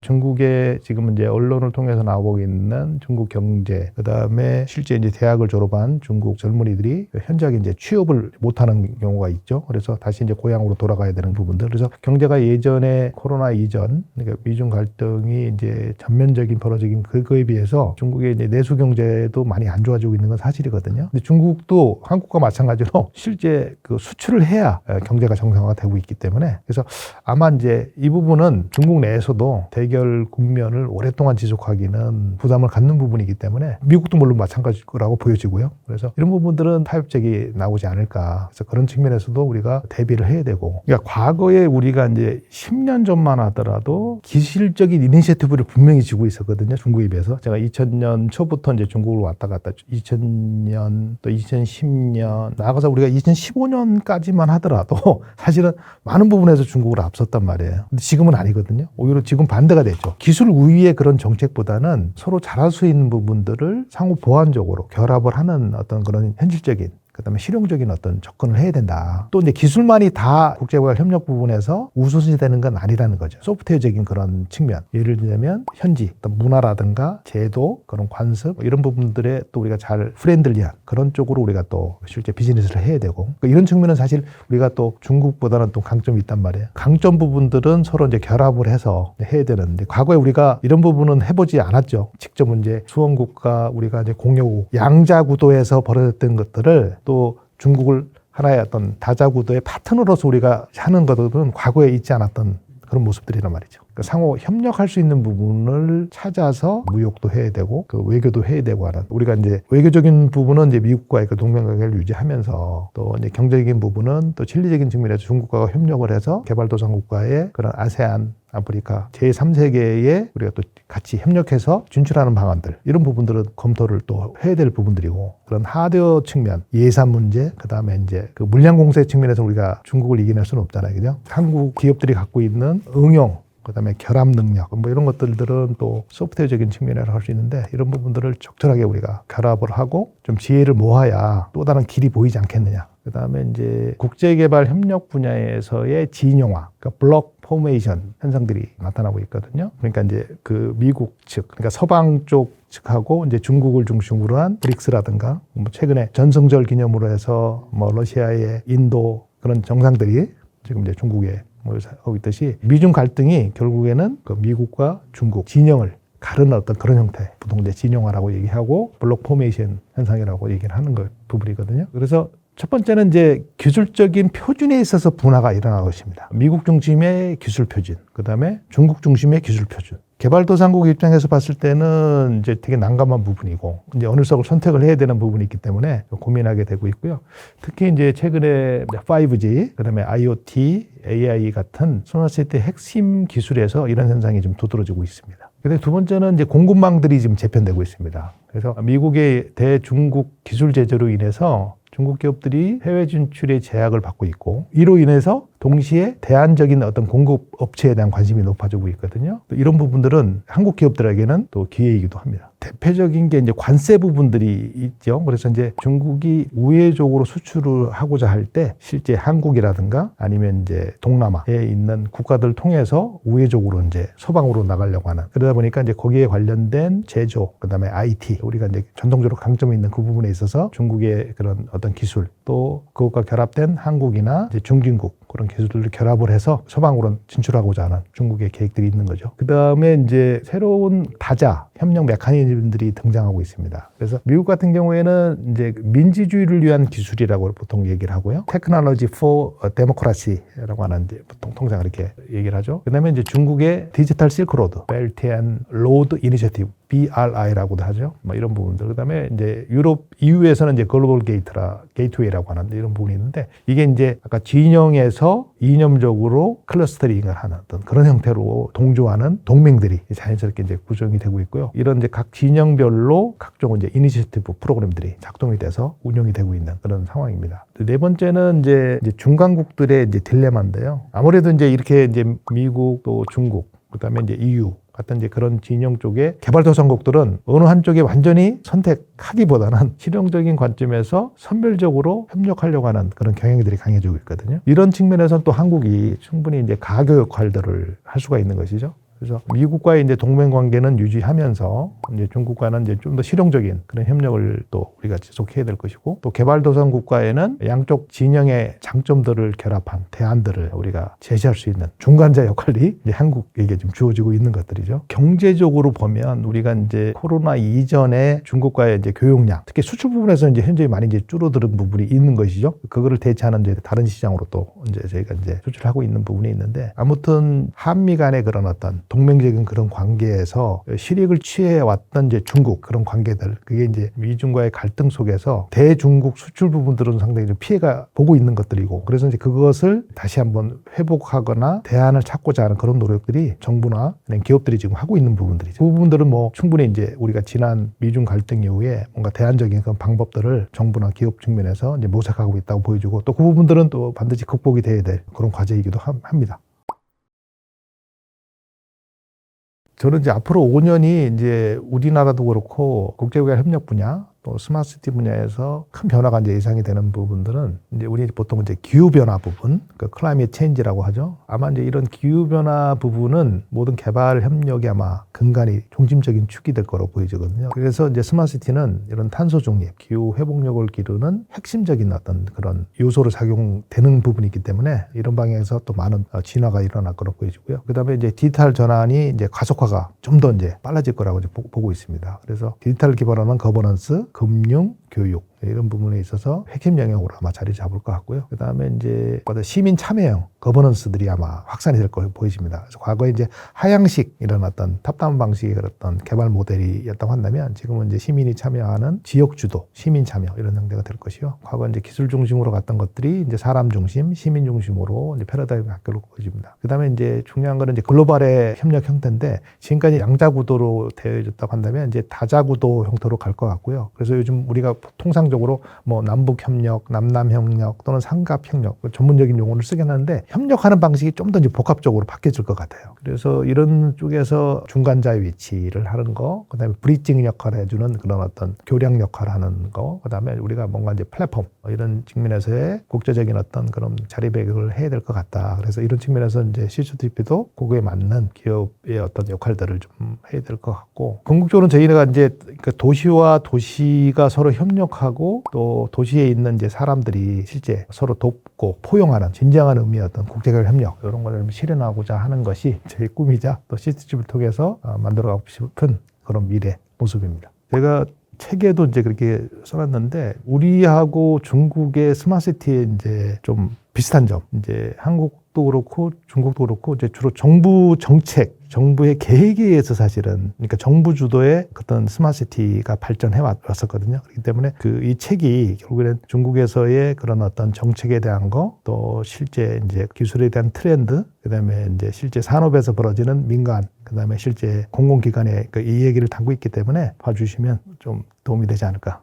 중국의 지금 이제 언론을 통해서 나오고 있는 중국 경제, 그 다음에 실제 이제 대학을 졸업한 중국 젊은이들이 현저하게 이제 취업을 못하는 경우가 있죠. 그래서 다시 이제 고향으로 돌아가야 되는 부분들. 그래서 경제가 예전에 코로나 이전, 그러니까 미중 갈등이 이제 전면적인 벌어지긴 그거에 비해서 중국의 이제 내수 경제도 많이 안 좋아지고 있는 건 사실이거든요. 근데 중국도 한국과 마찬가지로 실제 그 수출을 해야 경제가 정상화가 되고 있기 때문에, 그래서 아마 이제 이 부분은 중국 내에서도 대결 국면을 오랫동안 지속하기는 부담을 갖는 부분이기 때문에 미국도 물론 마찬가지일 거라고 보여지고요. 그래서 이런 부분들은 타협책이 나오지 않을까. 그래서 그런 측면에서도 우리가 대비를 해야 되고, 그러니까 과거에 우리가 이제 10년 전만 하더라도 기술적인 이니셔티브를 분명히 쥐고 있었거든요. 중국에 비해서. 제가 2000년 초부터 이제 중국을 왔다 갔다 2000년 또 2010년 나아가서 우리가 2015년까지만 하더라도 사실은 많은 부분에서 중국을 앞섰단 말이에요. 근데 지금은 아니거든요. 오히려 지금 반대가 됐죠. 기술 우위의 그런 정책보다는 서로 잘할 수 있는 부분들을 상호 보완적으로 결합을 하는 어떤 그런 현실적인, 그다음에 실용적인 어떤 접근을 해야 된다. 또 이제 기술만이 다 국제개발 협력 부분에서 우선시 되는 건 아니라는 거죠. 소프트웨어적인 그런 측면. 예를 들면 현지 어떤 문화라든가 제도, 그런 관습 이런 부분들에 또 우리가 잘 프렌들리한 그런 쪽으로 우리가 또 실제 비즈니스를 해야 되고, 그러니까 이런 측면은 사실 우리가 또 중국보다는 또 강점이 있단 말이에요. 강점 부분들은 서로 이제 결합을 해서 해야 되는데, 과거에 우리가 이런 부분은 해보지 않았죠. 직접 이제 수원국가 우리가 이제 공여국 양자 구도에서 벌어졌던 것들을 또 중국을 하나의 어떤 다자 구도의 파트너로서 우리가 하는 것들은 과거에 있지 않았던 그런 모습들이란 말이죠. 그러니까 상호 협력할 수 있는 부분을 찾아서 무역도 해야 되고 그 외교도 해야 되고 하는, 우리가 이제 외교적인 부분은 이제 미국과의 그 동맹관계를 유지하면서 또 이제 경제적인 부분은 또 진리적인 측면에서 중국과 협력을 해서 개발도상국과의 그런 아세안, 아프리카 제3세계에 우리가 또 같이 협력해서 진출하는 방안들, 이런 부분들은 검토를 또 해야 될 부분들이고, 그런 하드웨어 측면, 예산 문제, 그 다음에 이제 그 물량 공세 측면에서 우리가 중국을 이겨낼 수는 없잖아요. 그죠? 한국 기업들이 갖고 있는 응용, 그 다음에 결합 능력, 뭐 이런 것들은 또 소프트웨어적인 측면에서 할 수 있는데, 이런 부분들을 적절하게 우리가 결합을 하고 좀 지혜를 모아야 또 다른 길이 보이지 않겠느냐. 그 다음에 이제 국제개발 협력 분야에서의 진영화, 그러니까 블록 포메이션 현상들이 나타나고 있거든요. 그러니까 이제 그 미국 측, 그러니까 서방 쪽 측하고 이제 중국을 중심으로 한 브릭스라든가, 뭐 최근에 전승절 기념으로 해서 뭐 러시아의 인도 그런 정상들이 지금 이제 중국에 하고 있듯이, 미중 갈등이 결국에는 그 미국과 중국 진영을 가르는 어떤 그런 형태, 부동재 진영화라고 얘기하고 블록 포메이션 현상이라고 얘기를 하는 것 부분이거든요. 그래서 첫 번째는 이제 기술적인 표준에 있어서 분화가 일어나고 있습니다. 미국 중심의 기술 표준, 그 다음에 중국 중심의 기술 표준. 개발도상국 입장에서 봤을 때는 이제 되게 난감한 부분이고, 이제 어느 쪽을 선택을 해야 되는 부분이 있기 때문에 고민하게 되고 있고요. 특히 이제 최근에 5G, 그 다음에 IoT, AI 같은 스마트 시티 핵심 기술에서 이런 현상이 좀 두드러지고 있습니다. 근데 두 번째는 이제 공급망들이 지금 재편되고 있습니다. 그래서 미국의 대중국 기술 제재로 인해서 중국 기업들이 해외 진출에 제약을 받고 있고, 이로 인해서 동시에 대안적인 어떤 공급 업체에 대한 관심이 높아지고 있거든요. 또 이런 부분들은 한국 기업들에게는 또 기회이기도 합니다. 대표적인 게 이제 관세 부분들이 있죠. 그래서 이제 중국이 우회적으로 수출을 하고자 할 때 실제 한국이라든가 아니면 이제 동남아에 있는 국가들을 통해서 우회적으로 이제 서방으로 나가려고 하는, 그러다 보니까 이제 거기에 관련된 제조, 그다음에 IT, 우리가 이제 전통적으로 강점이 있는 그 부분에 있어서 중국의 그런 어떤 기술, 또 그것과 결합된 한국이나 이제 중진국 그런 기술들을 결합을 해서 서방으로 진출하고자 하는 중국의 계획들이 있는 거죠. 그 다음에 이제 새로운 다자 협력 메커니즘들이 등장하고 있습니다. 그래서 미국 같은 경우에는 이제 민주주의를 위한 기술이라고 보통 얘기를 하고요. Technology for Democracy라고 하는 이제 보통 통상 이렇게 얘기를 하죠. 그 다음에 이제 중국의 디지털 실크로드, Belt and Road Initiative, BRI라고도 하죠. 뭐 이런 부분들. 그 다음에 이제 유럽 EU에서는 이제 글로벌 게이트웨이라고 하는 이런 부분이 있는데, 이게 이제 아까 진영에서 이념적으로 클러스터링을 하는 어떤 그런 형태로 동조하는 동맹들이 자연스럽게 이제 구성이 되고 있고요. 이런 이제 각 진영별로 각종 이제 이니셔티브 프로그램들이 작동이 돼서 운영이 되고 있는 그런 상황입니다. 네 번째는 이제 중간국들의 이제 딜레마인데요. 아무래도 이제 이렇게 이제 미국 또 중국, 그다음에 이제 EU 같은 이제 그런 진영 쪽에 개발도상국들은 어느 한쪽에 완전히 선택하기보다는 실용적인 관점에서 선별적으로 협력하려고 하는 그런 경향들이 강해지고 있거든요. 이런 측면에서는 또 한국이 충분히 이제 가교 역할들을 할 수가 있는 것이죠. 그래서 미국과의 이제 동맹 관계는 유지하면서 이제 중국과는 이제 좀 더 실용적인 그런 협력을 또 우리가 지속해야 될 것이고, 또 개발도상국과에는 양쪽 진영의 장점들을 결합한 대안들을 우리가 제시할 수 있는 중간자 역할이 이제 한국에게 좀 주어지고 있는 것들이죠. 경제적으로 보면 우리가 이제 코로나 이전에 중국과의 이제 교역량, 특히 수출 부분에서 이제 현재 많이 이제 줄어드는 부분이 있는 것이죠. 그거를 대체하는 이제 다른 시장으로 또 이제 저희가 이제 수출하고 있는 부분이 있는데, 아무튼 한미 간의 그런 어떤 동맹적인 그런 관계에서 실익을 취해 왔던 이제 중국 그런 관계들, 그게 이제 미중과의 갈등 속에서 대중국 수출 부분들은 상당히 좀 피해가 보고 있는 것들이고, 그래서 이제 그것을 다시 한번 회복하거나 대안을 찾고자 하는 그런 노력들이 정부나 기업들이 지금 하고 있는 부분들이죠. 그 부분들은 뭐 충분히 이제 우리가 지난 미중 갈등 이후에 뭔가 대안적인 그런 방법들을 정부나 기업 측면에서 이제 모색하고 있다고 보여주고, 또 그 부분들은 또 반드시 극복이 돼야 될 그런 과제이기도 합니다. 저는 이제 앞으로 5년이 이제 우리나라도 그렇고 국제개발 협력 분야, 또 스마트시티 분야에서 큰 변화가 이제 예상이 되는 부분들은 이제 우리 보통 이제 기후변화 부분, 그 클라이밋 체인지라고 하죠. 아마 이제 이런 기후변화 부분은 모든 개발 협력이 아마 근간이 중심적인 축이 될 거로 보여지거든요. 그래서 이제 스마트시티는 이런 탄소 중립, 기후 회복력을 기르는 핵심적인 어떤 그런 요소로 작용되는 부분이기 때문에 이런 방향에서 또 많은 진화가 일어날 거로 보여지고요. 그다음에 이제 디지털 전환이 이제 가속화가 좀 더 이제 빨라질 거라고 이제 보고 있습니다. 그래서 디지털 기반화는 거버넌스, 금융, 교육 이런 부분에 있어서 핵심 영역으로 아마 자리 잡을 것 같고요. 그 다음에 이제 시민 참여형 거버넌스들이 아마 확산이 될 거로 보여집니다. 그래서 과거에 이제 하향식 이런 어떤 탑다운 방식의 그런 개발 모델이었다고 한다면, 지금은 이제 시민이 참여하는 지역 주도, 시민 참여 이런 형태가 될 것이요. 과거 이제 기술 중심으로 갔던 것들이 이제 사람 중심, 시민 중심으로 이제 패러다임이 바뀔 보여집니다. 그 다음에 이제 중요한 거는 이제 글로벌의 협력 형태인데, 지금까지 양자 구도로 되어 있었다고 한다면 이제 다자 구도 형태로 갈 것 같고요. 그래서 요즘 우리가 통상적으로 뭐 남북 협력, 남남 협력 또는 삼갑 협력, 전문적인 용어를 쓰긴 하는데, 협력하는 방식이 좀 더 이제 복합적으로 바뀌어질 것 같아요. 그래서 이런 쪽에서 중간자의 위치를 하는 거, 그다음에 브리징 역할을 해주는 그런 어떤 교량 역할을 하는 거, 그다음에 우리가 뭔가 이제 플랫폼 이런 측면에서의 국제적인 어떤 그런 자리배격을 해야 될 것 같다. 그래서 이런 측면에서 이제 CCTV도 그거에 맞는 기업의 어떤 역할들을 좀 해야 될 것 같고, 궁극적으로는 저희가 이제 도시와 도시가 서로 협력하고, 또 도시에 있는 이제 사람들이 실제 서로 돕고 포용하는 진정한 의미의 어떤 국제개발 협력, 이런 것을 실현하고자 하는 것이 제 꿈이자 또 CCTV를 통해서 만들어가고 싶은 그런 미래 모습입니다. 제가 책에도 이제 그렇게 써놨는데, 우리하고 중국의 스마트시티에 이제 좀 비슷한 점, 이제 한국도 그렇고 중국도 그렇고 이제 주로 정부 정책, 정부의 계획에 의해서 사실은, 그러니까 정부 주도의 어떤 스마트시티가 발전해 왔었거든요. 그렇기 때문에 이 책이 결국에는 중국에서의 그런 어떤 정책에 대한 거, 또 실제 이제 기술에 대한 트렌드, 그다음에 이제 실제 산업에서 벌어지는 민간, 그다음에 실제 공공기관의 이 얘기를 담고 있기 때문에 봐주시면 좀 도움이 되지 않을까